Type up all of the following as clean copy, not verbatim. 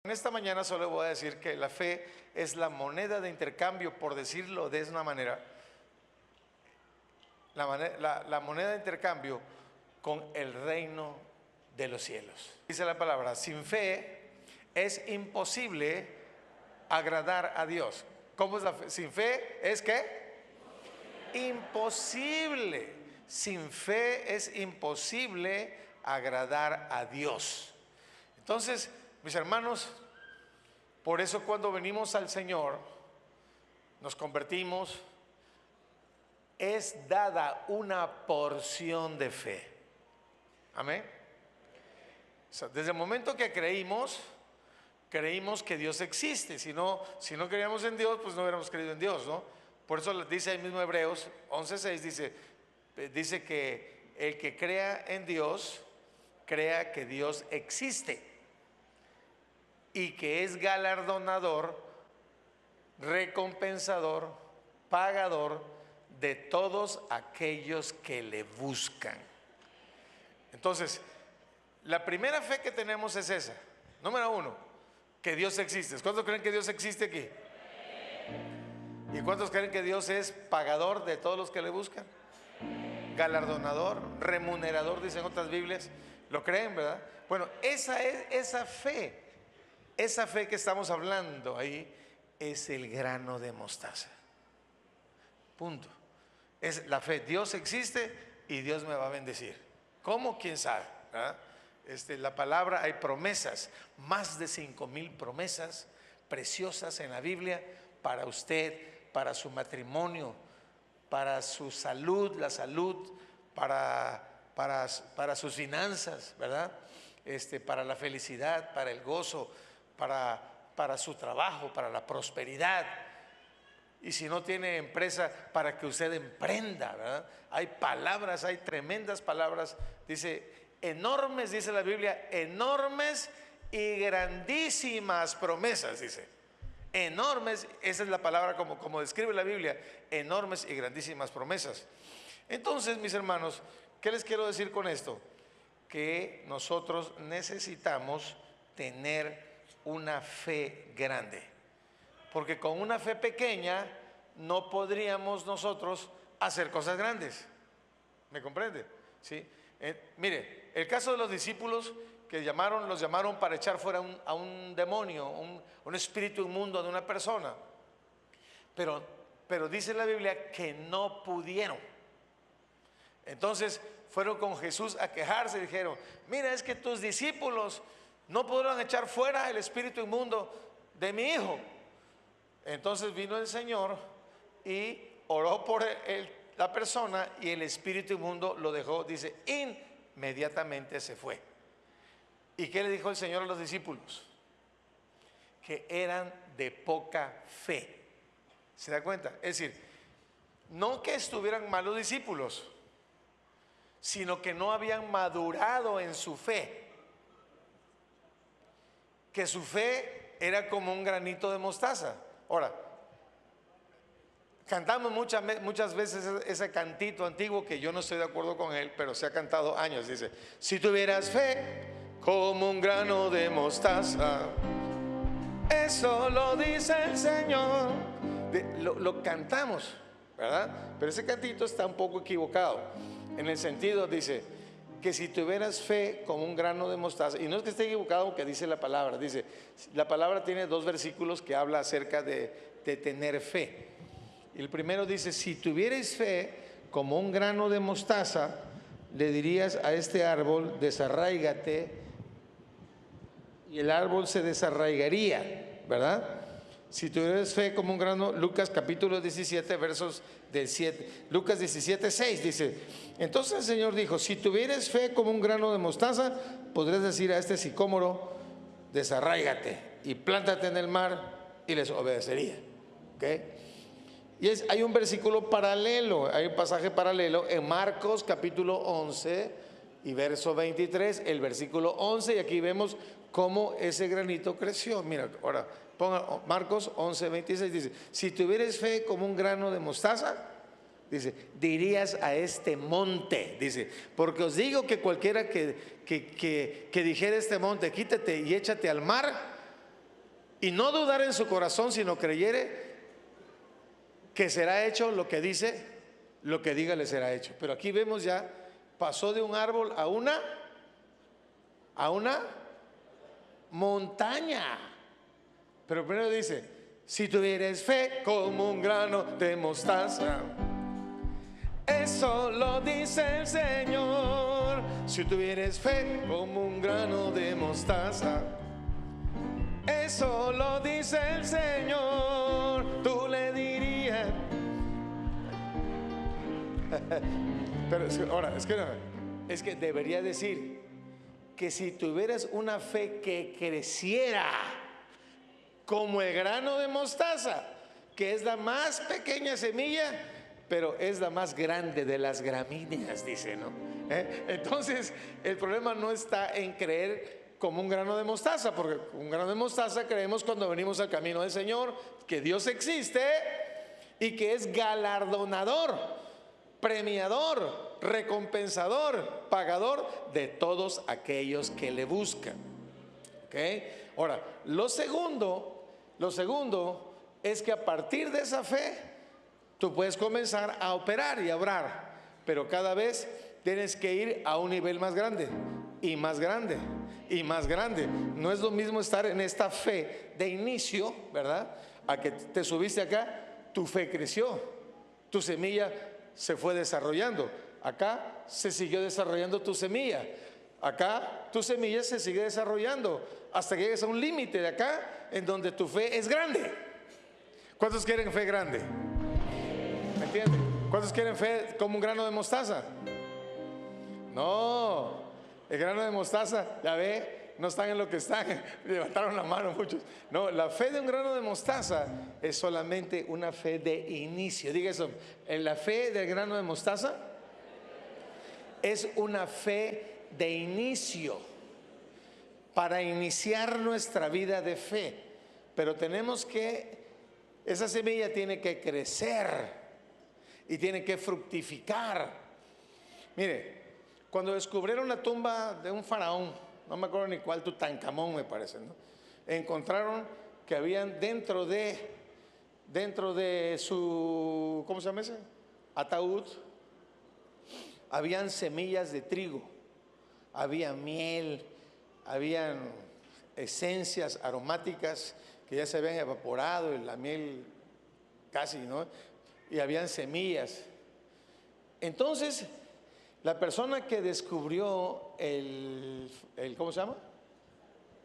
En esta mañana solo voy a decir que la fe es la moneda de intercambio, por decirlo de una manera, la moneda de intercambio con el reino de los cielos. Dice la palabra, sin fe es imposible agradar a Dios. ¿Cómo es la fe? Sin fe es ¿qué? Imposible. Sin fe es imposible agradar a Dios. Entonces, mis hermanos, por eso cuando venimos al Señor, nos convertimos, es dada una porción de fe. Amén. O sea, desde el momento que creímos que Dios existe. Si no creíamos en Dios, pues no hubiéramos creído en Dios, ¿no? Por eso dice ahí mismo Hebreos 11:6, dice que el que crea en Dios, crea que Dios existe y que es galardonador, recompensador, pagador de todos aquellos que le buscan. Entonces, la primera fe que tenemos es esa. Número uno, que Dios existe. ¿Cuántos creen que Dios existe aquí? ¿Y cuántos creen que Dios es pagador de todos los que le buscan? Galardonador, remunerador, dicen otras Biblias. ¿Lo creen, verdad? Bueno, esa es esa fe. Esa fe que estamos hablando ahí es el grano de mostaza. Punto. Es la fe. Dios existe y Dios me va a bendecir. ¿Cómo? ¿Quién sabe? ¿Verdad? La palabra, hay promesas, más de 5,000 promesas preciosas en la Biblia para usted, para su matrimonio, para su salud, la salud, para sus finanzas, ¿verdad? Para la felicidad, para el gozo, para su trabajo, para la prosperidad. Y si no tiene empresa, para que usted emprenda, ¿verdad? Hay palabras, hay tremendas palabras, dice enormes, dice la Biblia, enormes y grandísimas promesas, dice. Enormes, esa es la palabra como describe la Biblia, enormes y grandísimas promesas. Entonces, mis hermanos, ¿qué les quiero decir con esto? Que nosotros necesitamos tener una fe grande, porque con una fe pequeña no podríamos nosotros hacer cosas grandes. ¿Me comprende? ¿Sí? Mire, el caso de los discípulos que los llamaron para echar fuera a un demonio, un espíritu inmundo de una persona, pero dice la Biblia que no pudieron. Entonces fueron con Jesús a quejarse y dijeron, mira, es que tus discípulos no pudieron echar fuera el espíritu inmundo de mi hijo. Entonces vino el Señor y oró por la persona y el espíritu inmundo lo dejó, dice, inmediatamente se fue. ¿Y qué le dijo el Señor a los discípulos? Que eran de poca fe. ¿Se da cuenta? Es decir, no que estuvieran malos discípulos, sino que no habían madurado en su fe. Que su fe era como un granito de mostaza. Ahora, cantamos muchas veces ese cantito antiguo que yo no estoy de acuerdo con él, pero se ha cantado años. Dice, si tuvieras fe como un grano de mostaza, eso lo dice el Señor. Lo cantamos, ¿verdad? Pero ese cantito está un poco equivocado. En el sentido, dice, que si tuvieras fe como un grano de mostaza, y no es que esté equivocado que dice la palabra, dice, la palabra tiene 2 versículos que habla acerca de tener fe. Y el primero dice, si tuvierais fe como un grano de mostaza, le dirías a este árbol, desarráigate, y el árbol se desarraigaría, ¿verdad? Si tuvieras fe como un grano, Lucas capítulo 17, versos del 7, Lucas 17, 6 dice, entonces el Señor dijo, si tuvieras fe como un grano de mostaza, podrías decir a este sicómoro, desarráigate y plántate en el mar, y les obedecería. ¿Okay? Y hay un versículo paralelo, hay un pasaje paralelo en Marcos capítulo 11 y verso 23, el versículo 11, y aquí vemos cómo ese granito creció. Mira, ahora ponga Marcos 11, 26, dice, si tuvieras fe como un grano de mostaza, dice, dirías a este monte, dice, porque os digo que cualquiera que dijera este monte, quítate y échate al mar, Y no dudar en su corazón, sino creyere que será hecho lo que dice, lo que diga le será hecho. Pero aquí vemos ya, pasó de un árbol a una montaña. Pero primero dice, si tuvieres fe como un grano de mostaza. Eso lo dice el Señor. Si tuvieres fe como un grano de mostaza. Eso lo dice el Señor. Tú le dirías. Pero ahora, es que debería decir que si tuvieras una fe que creciera como el grano de mostaza, que es la más pequeña semilla, pero es la más grande de las gramíneas, dice, ¿no? Entonces, el problema no está en creer como un grano de mostaza, porque un grano de mostaza creemos cuando venimos al camino del Señor, que Dios existe y que es galardonador, premiador, recompensador, pagador de todos aquellos que le buscan. ¿Ok? Ahora, lo segundo es que a partir de esa fe tú puedes comenzar a operar y a obrar, pero cada vez tienes que ir a un nivel más grande y más grande y más grande. No es lo mismo estar en esta fe de inicio, ¿verdad? A que te subiste acá, tu fe creció, tu semilla se fue desarrollando. Acá se siguió desarrollando tu semilla. Acá tu semilla se sigue desarrollando hasta que llegues a un límite de acá en donde tu fe es grande. ¿Cuántos quieren fe grande? ¿Me entienden? ¿Cuántos quieren fe como un grano de mostaza? No, el grano de mostaza, ya ve, no están en lo que están. Levantaron la mano muchos. No, la fe de un grano de mostaza es solamente una fe de inicio. Diga eso, en la fe del grano de mostaza es una fe de inicio para iniciar nuestra vida de fe. Pero esa semilla tiene que crecer y tiene que fructificar. Mire, cuando descubrieron la tumba de un faraón, no me acuerdo ni cuál, Tutankamón me parece, ¿no? Encontraron que habían dentro de su, ¿cómo se llama ese? Ataúd, habían semillas de trigo, había miel, habían esencias aromáticas que ya se habían evaporado, y la miel casi, ¿no? Y habían semillas. Entonces, la persona que descubrió ¿cómo se llama?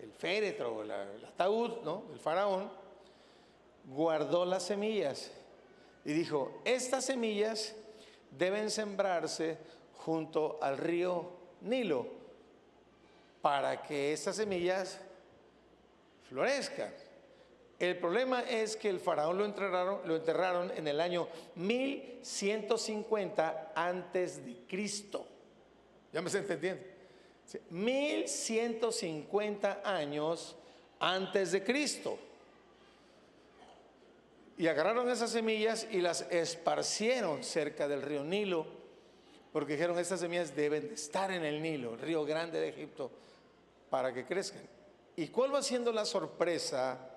El féretro, el ataúd, ¿no? El faraón, guardó las semillas y dijo, estas semillas deben sembrarse junto al río Nilo para que estas semillas florezcan. El problema es que el faraón lo enterraron en el año 1150 antes de Cristo. ¿Ya me está entendiendo? 1150 años antes de Cristo. Y agarraron esas semillas y las esparcieron cerca del río Nilo, porque dijeron, estas semillas deben de estar en el Nilo, el río grande de Egipto, para que crezcan. ¿Y cuál va siendo la sorpresa?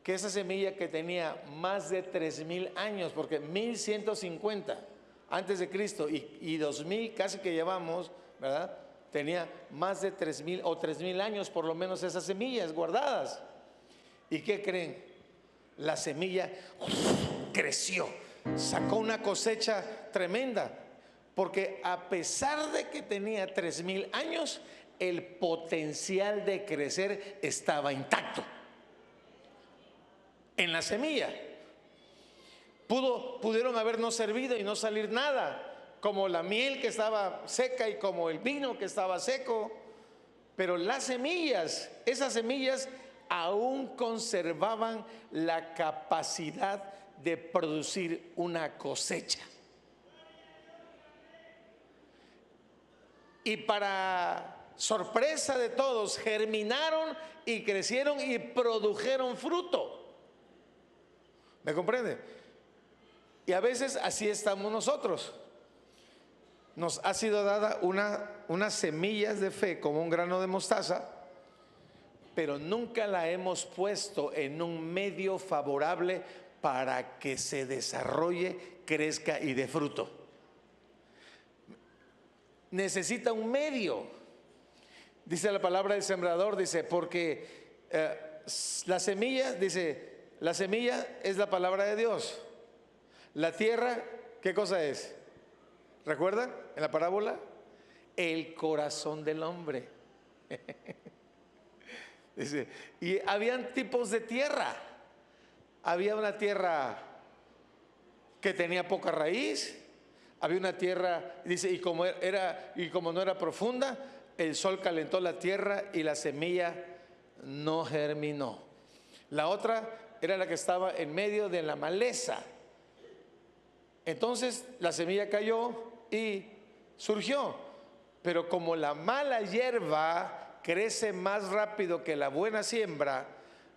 Que esa semilla que tenía más de 3000 años, porque 1150 antes de Cristo y 2000 casi que llevamos, ¿verdad? Tenía más de 3000 o 3000 años por lo menos esas semillas guardadas. ¿Y qué creen? La semilla creció, sacó una cosecha tremenda, porque a pesar de que tenía 3000 años, el potencial de crecer estaba intacto en la semilla. Pudieron haber no servido y no salir nada, como la miel que estaba seca y como el vino que estaba seco, pero las semillas, esas semillas aún conservaban la capacidad de producir una cosecha. Y para sorpresa de todos, germinaron y crecieron y produjeron fruto. ¿Me comprende? Y a veces así estamos nosotros. Nos ha sido dada unas semillas de fe como un grano de mostaza, pero nunca la hemos puesto en un medio favorable para que se desarrolle, crezca y dé fruto. Necesita un medio. Dice la palabra del sembrador, dice, porque la semilla, dice, la semilla es la palabra de Dios. La tierra, ¿qué cosa es? ¿Recuerdan en la parábola? El corazón del hombre. Dice, y habían tipos de tierra. Había una tierra que tenía poca raíz. Había una tierra, dice, y como no era profunda, el sol calentó la tierra y la semilla no germinó. La otra era la que estaba en medio de la maleza. Entonces la semilla cayó y surgió. Pero como la mala hierba crece más rápido que la buena siembra,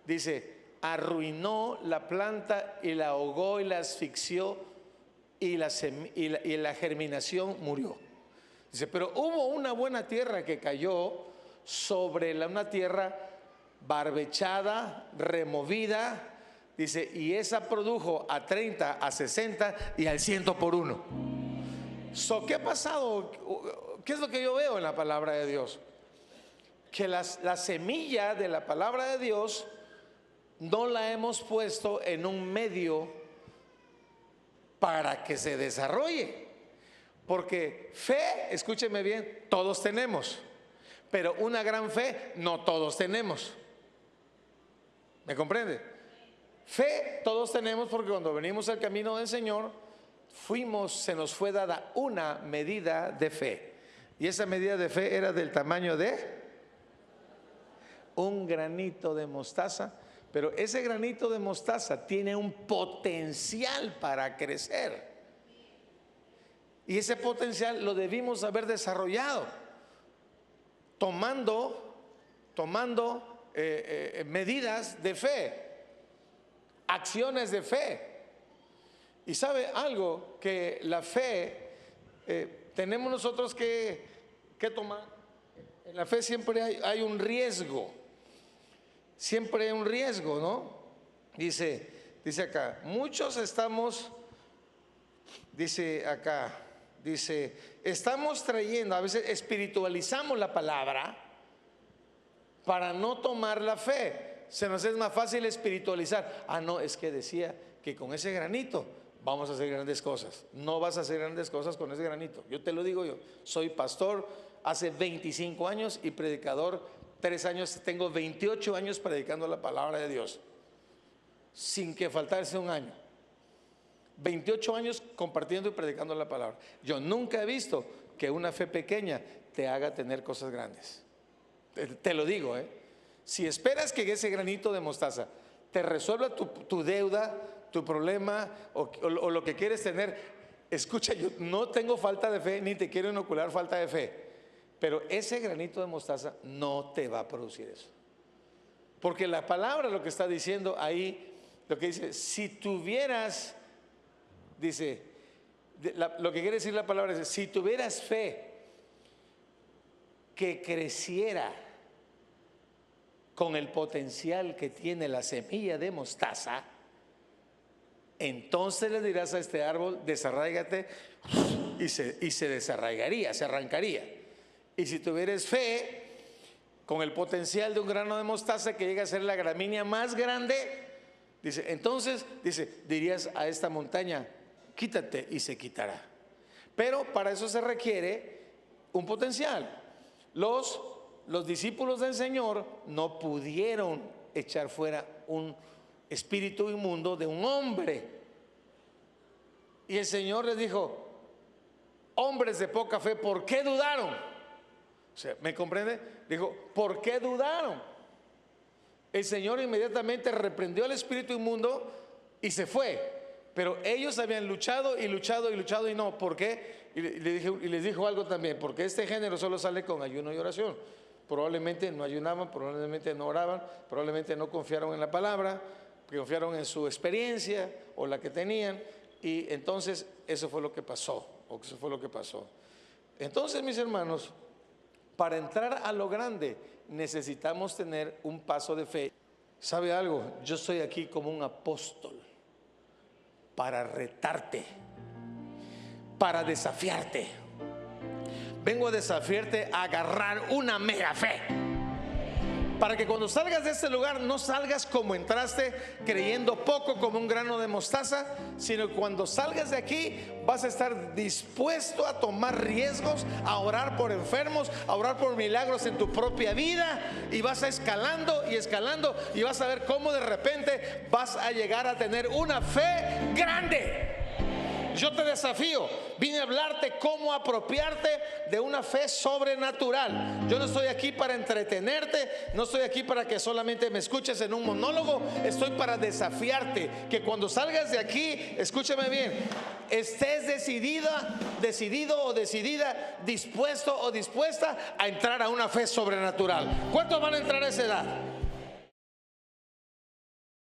dice, arruinó la planta y la ahogó y la asfixió y la germinación murió. Dice, pero hubo una buena tierra que cayó sobre una tierra barbechada, removida, dice, y esa produjo a 30, a 60 y al 100 por uno. ¿Qué ha pasado? ¿Qué es lo que yo veo en la palabra de Dios? Que la semilla de la palabra de Dios no la hemos puesto en un medio para que se desarrolle. Porque fe, escúcheme bien, todos tenemos, pero una gran fe no todos tenemos. ¿Me comprende? Fe todos tenemos porque cuando venimos al camino del Señor, se nos fue dada una medida de fe. Y esa medida de fe era del tamaño de un granito de mostaza. Pero ese granito de mostaza tiene un potencial para crecer. Y ese potencial lo debimos haber desarrollado tomando medidas de fe, acciones de fe. Y sabe algo, que la fe tenemos nosotros que tomar. En la fe siempre hay un riesgo. Siempre hay un riesgo, ¿no? Dice acá, muchos estamos, estamos trayendo, a veces espiritualizamos la palabra para no tomar la fe. Se nos es más fácil espiritualizar. No, es que decía que con ese granito vamos a hacer grandes cosas. No vas a hacer grandes cosas con ese granito. Yo te lo digo, yo soy pastor hace 25 años y predicador 3 años, tengo 28 años predicando la palabra de Dios, sin que faltarse un año. 28 años compartiendo y predicando la palabra. Yo nunca he visto que una fe pequeña te haga tener cosas grandes. Te lo digo, si esperas que ese granito de mostaza te resuelva tu deuda, tu problema o lo que quieres tener, escucha, yo no tengo falta de fe, ni te quiero inocular falta de fe. Pero ese granito de mostaza no te va a producir eso. Porque la palabra lo que está diciendo ahí, lo que dice, si tuvieras, dice, lo que quiere decir la palabra es, si tuvieras fe que creciera con el potencial que tiene la semilla de mostaza, entonces le dirás a este árbol, desarráigate, y se desarraigaría, se arrancaría. Y si tuvieras fe con el potencial de un grano de mostaza que llega a ser la gramínea más grande, dice, entonces, dirías a esta montaña, quítate, y se quitará. Pero para eso se requiere un potencial. Los discípulos del Señor no pudieron echar fuera un espíritu inmundo de un hombre. Y el Señor les dijo, hombres de poca fe, ¿por qué dudaron? O sea, ¿me comprende? Dijo, ¿por qué dudaron? El Señor inmediatamente reprendió al espíritu inmundo y se fue. Pero ellos habían luchado y no. ¿Por qué? Y les dijo algo también, porque este género solo sale con ayuno y oración. Probablemente no ayunaban, probablemente no oraban, probablemente no confiaron en la palabra, confiaron en su experiencia o la que tenían. Y entonces eso fue lo que pasó. Entonces, mis hermanos, para entrar a lo grande necesitamos tener un paso de fe. ¿Sabe algo? Yo estoy aquí como un apóstol para retarte, para desafiarte. Vengo a desafiarte a agarrar una mega fe, para que cuando salgas de este lugar no salgas como entraste, creyendo poco como un grano de mostaza, sino que cuando salgas de aquí vas a estar dispuesto a tomar riesgos, a orar por enfermos, a orar por milagros en tu propia vida, y vas a escalando y escalando, y vas a ver cómo de repente vas a llegar a tener una fe grande. Yo te desafío, vine a hablarte cómo apropiarte de una fe sobrenatural. Yo no estoy aquí para entretenerte, no estoy aquí para que solamente me escuches en un monólogo. Estoy para desafiarte, que cuando salgas de aquí, escúchame bien, estés decidido o decidida, dispuesto o dispuesta a entrar a una fe sobrenatural. ¿Cuántos van a entrar a esa edad?